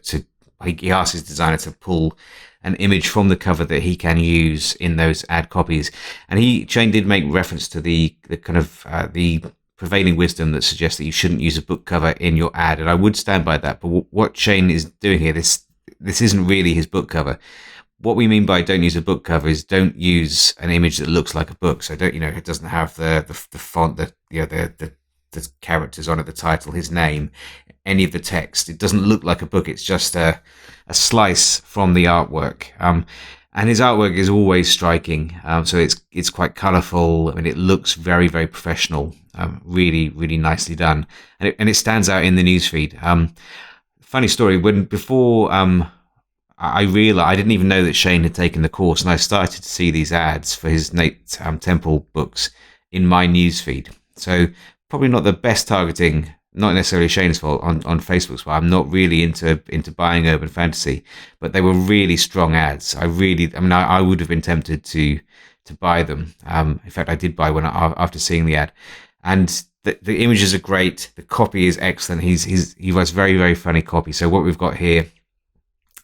he asks his designer to pull an image from the cover that he can use in those ad copies. And Shayne did make reference to the kind of the prevailing wisdom that suggests that you shouldn't use a book cover in your ad. And I would stand by that. But what Shayne is doing here, this isn't really his book cover. What we mean by don't use a book cover is don't use an image that looks like a book. So it doesn't have the font, the characters on it, the title, his name, any of the text. It doesn't look like a book. It's just a slice from the artwork. And his artwork is always striking. So it's quite colourful. I mean, it looks very, very professional. Really, really nicely done. And it stands out in the newsfeed. Funny story, before I realized, I didn't even know that Shayne had taken the course, and I started to see these ads for his Nate Temple books in my newsfeed. So probably not the best targeting, not necessarily Shayne's fault on Facebook, but I'm not really into buying urban fantasy, but they were really strong ads. I would have been tempted to buy them. In fact, I did buy one after seeing the ad, and the images are great. The copy is excellent. He writes very, very funny copy. So what we've got here,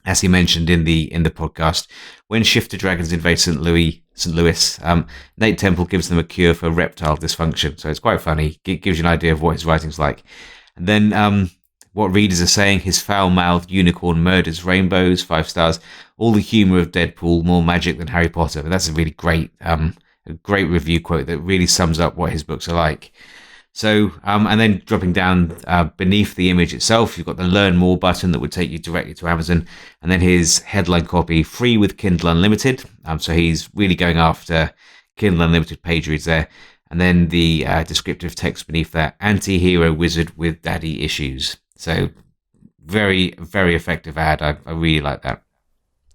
as he mentioned in the podcast, when shifter dragons invade St. Louis, Nate Temple gives them a cure for reptile dysfunction. So it's quite funny. It gives you an idea of what his writing's like. And then what readers are saying: his foul-mouthed unicorn murders rainbows, 5 stars. All the humor of Deadpool, more magic than Harry Potter. But that's a really great review quote that really sums up what his books are like. So, and then dropping down beneath the image itself, you've got the Learn More button that would take you directly to Amazon. And then his headline copy, free with Kindle Unlimited. So he's really going after Kindle Unlimited page reads there. And then the descriptive text beneath that, anti-hero wizard with daddy issues. So very, very effective ad. I really like that.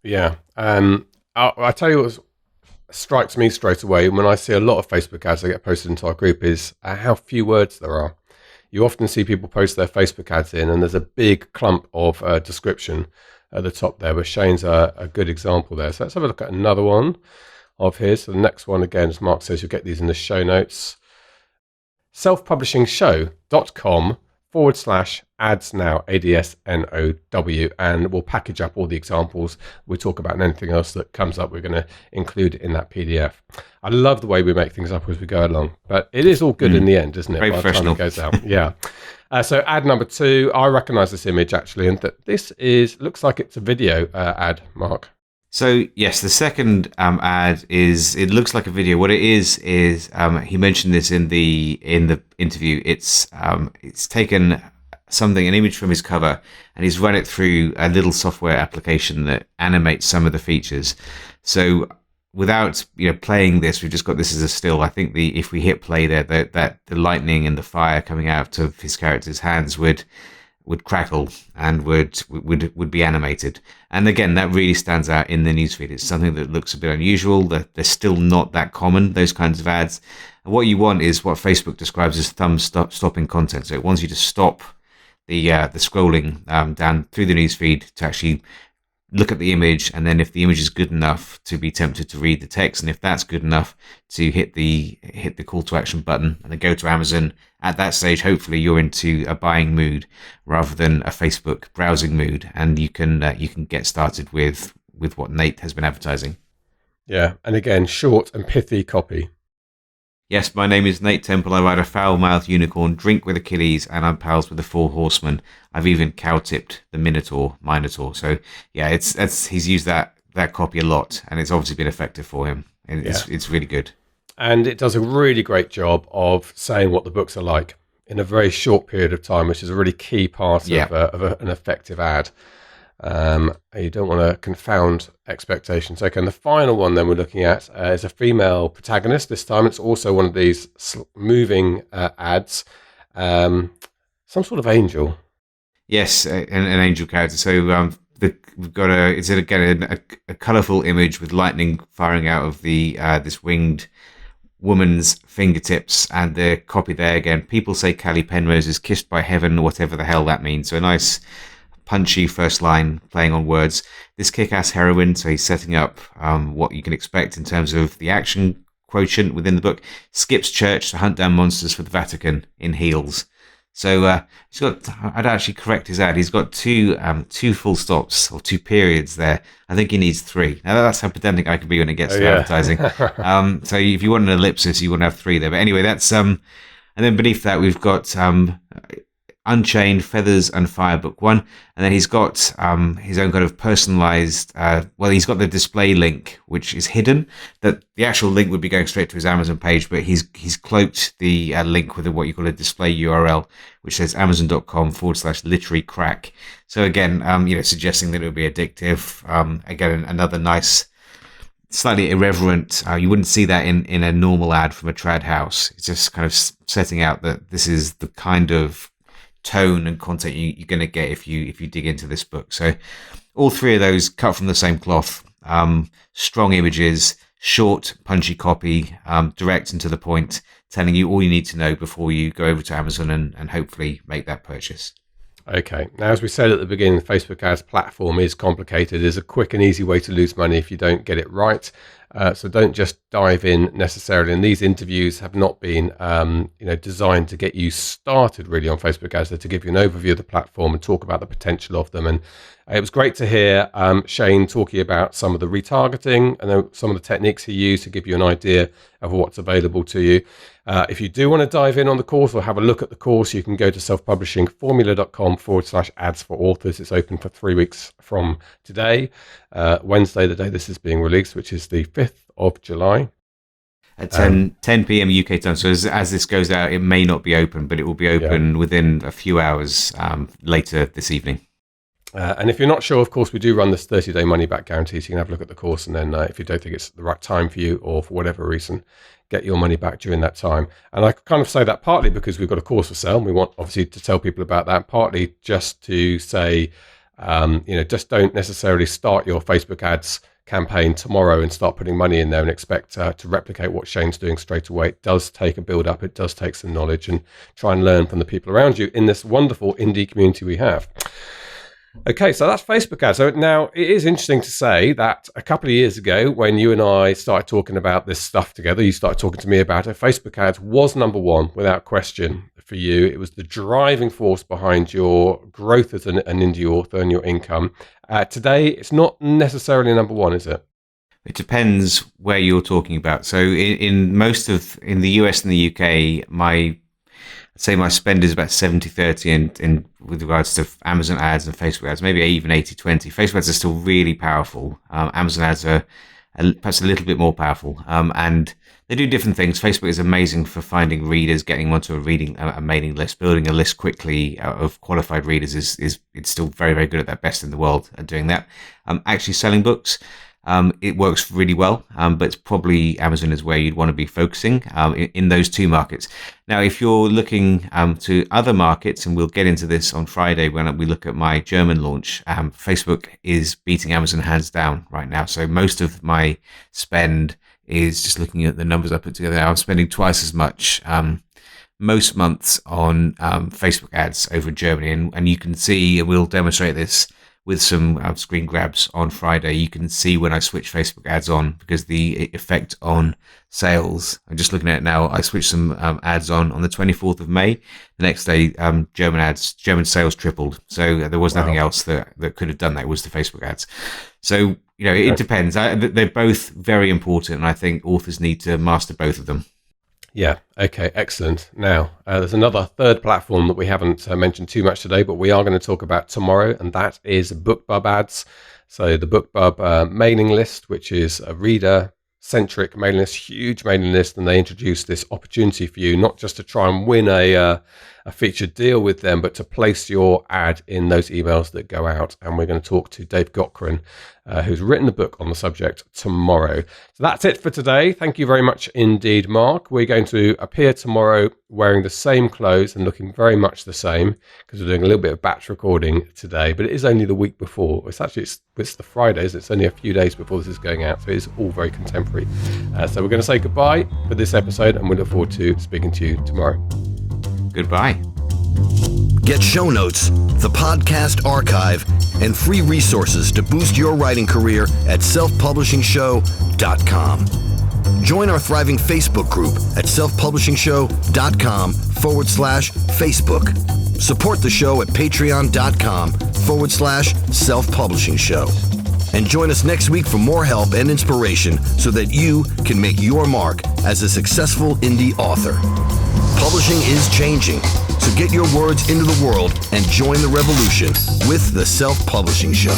Yeah. I tell you what strikes me straight away when I see a lot of Facebook ads that get posted into our group is how few words there are. You often see people post their Facebook ads in and there's a big clump of description at the top there, but Shayne's a good example there. So let's have a look at another one of his. So the next one, again, as Mark says, you'll get these in the show notes. selfpublishingshow.com/ads now, ADSNOW, and we'll package up all the examples we talk about, and anything else that comes up we're going to include in that PDF. I love the way we make things up as we go along, but it is all good in the end, isn't it? Very professional. By the time it goes out. Yeah. So ad number 2, I recognize this image actually, and that this looks like it's a video ad, Mark. So yes, the second ad it looks like a video. What it is he mentioned this in the interview. It's taken an image from his cover, and he's run it through a little software application that animates some of the features. So without playing this, we've just got this as a still. I think if we hit play there, that the lightning and the fire coming out of his character's hands would crackle and would be animated. And again, that really stands out in the newsfeed. It's something that looks a bit unusual. That they're still not that common, those kinds of ads. And what you want is what Facebook describes as thumb stopping content. So it wants you to stop the scrolling down through the newsfeed to actually look at the image, and then if the image is good enough, to be tempted to read the text, and if that's good enough, to hit the call to action button and then go to Amazon. At that stage, hopefully you're into a buying mood rather than a Facebook browsing mood, and you can get started with what Nate has been advertising. Yeah, and again, short and pithy copy. Yes, my name is Nate Temple. I ride a foul-mouthed unicorn, drink with Achilles, and I'm pals with the 4 horsemen. I've even cow-tipped the Minotaur. So yeah, he's used that copy a lot, and it's obviously been effective for him. And it's really good. And it does a really great job of saying what the books are like in a very short period of time, which is a really key part of an effective ad. You don't want to confound expectations. Okay, and the final one then we're looking at is a female protagonist. This time it's also one of these moving ads. Some sort of angel. Yes, an angel character. So we've got a colourful image with lightning firing out of this winged woman's fingertips, and the copy there again. People say Callie Penrose is kissed by heaven, whatever the hell that means. So a nice punchy first line playing on words. This kick-ass heroine, so he's setting up what you can expect in terms of the action quotient within the book, skips church to hunt down monsters for the Vatican in heels. So I'd actually correct his ad. He's got two full stops or 2 periods there. I think he needs 3. Now that's how pedantic I can be when it gets to advertising. So if you want an ellipsis, you want to have 3 there. But anyway, that's and then beneath that we've got Unchained, Feathers and Fire Book 1, and then he's got his own kind of personalized he's got the display link which is hidden. That the actual link would be going straight to his Amazon page, but he's cloaked the link with what you call a display URL, which says amazon.com/literary crack. So again, suggesting that it would be addictive. Again, another nice, slightly irreverent. You wouldn't see that in a normal ad from a trad house. It's just kind of setting out that this is the kind of tone and content you're going to get if you dig into this book. So all 3 of those cut from the same cloth. Strong images, short punchy copy, direct and to the point, telling you all you need to know before you go over to Amazon and hopefully make that purchase. Okay. Now, as we said at the beginning, the Facebook ads platform is complicated. There's a quick and easy way to lose money if you don't get it right. So don't just dive in necessarily. And these interviews have not been, designed to get you started really on Facebook ads. They're to give you an overview of the platform and talk about the potential of them. And it was great to hear Shayne talking about some of the retargeting and then some of the techniques he used to give you an idea of what's available to you. If you do want to dive in on the course or have a look at the course, you can go to selfpublishingformula.com/ads for authors. It's open for 3 weeks from today, Wednesday, the day this is being released, which is the 5th of July. At 10 p.m. UK time. So as this goes out, it may not be open, but it will be open within a few hours later this evening. And if you're not sure, of course, we do run this 30-day money-back guarantee, so you can have a look at the course, and then if you don't think it's the right time for you, or for whatever reason, get your money back during that time. And I kind of say that partly because we've got a course for sale, and we want, obviously, to tell people about that, partly just to say, just don't necessarily start your Facebook ads campaign tomorrow and start putting money in there and expect to replicate what Shayne's doing straight away. It does take a build up, it does take some knowledge, and try and learn from the people around you in this wonderful indie community we have. Okay, so that's Facebook ads. So now it is interesting to say that a couple of years ago, when you and I started talking about this stuff together, you started talking to me about it, Facebook ads was number one without question for you. It was the driving force behind your growth as an indie author and your income. Today, it's not necessarily number one, is it? It depends where you're talking about. So in the US and the UK, I'd say my spend is about 70-30 in with regards to Amazon ads and Facebook ads, maybe even 80-20. Facebook ads are still really powerful. Amazon ads are perhaps a little bit more powerful. And they do different things. Facebook is amazing for finding readers, getting onto a mailing list, building a list quickly of qualified readers is it's still very, very good at that, best in the world at doing that. Actually selling books, it works really well, but it's probably Amazon is where you'd want to be focusing in those two markets. Now, if you're looking to other markets, and we'll get into this on Friday when we look at my German launch, Facebook is beating Amazon hands down right now. So most of my spend is just looking at the numbers I put together. I'm spending twice as much most months on Facebook ads over in Germany, and you can see, and we'll demonstrate this with some screen grabs on Friday. You can see when I switch Facebook ads on, because the effect on sales, I'm just looking at it now, I switched some ads on the 24th of May. The next day, German sales tripled. So there was nothing else that could have done that. It was the Facebook ads. So, it depends. They're both very important, and I think authors need to master both of them. Yeah. Okay. Excellent. Now, there's another third platform that we haven't mentioned too much today, but we are going to talk about tomorrow, and that is BookBub ads. So the BookBub mailing list, which is a reader-centric mailing list, huge mailing list, and they introduce this opportunity for you, not just to try and win a featured deal with them, but to place your ad in those emails that go out. And we're going to talk to Dave Cochran, who's written the book on the subject, tomorrow. So that's it for today. Thank you very much indeed, Mark. We're going to appear tomorrow wearing the same clothes and looking very much the same, because we're doing a little bit of batch recording today, but it is only the week before. It's the Fridays. It's only a few days before this is going out, so it's all very contemporary. So we're going to say goodbye for this episode, and we look forward to speaking to you tomorrow. Goodbye. Get show notes, the podcast archive, and free resources to boost your writing career at selfpublishingshow.com. Join our thriving Facebook group at selfpublishingshow.com/Facebook. Support the show at patreon.com/selfpublishing show. And join us next week for more help and inspiration so that you can make your mark as a successful indie author. Publishing is changing, so get your words into the world and join the revolution with the Self-Publishing Show.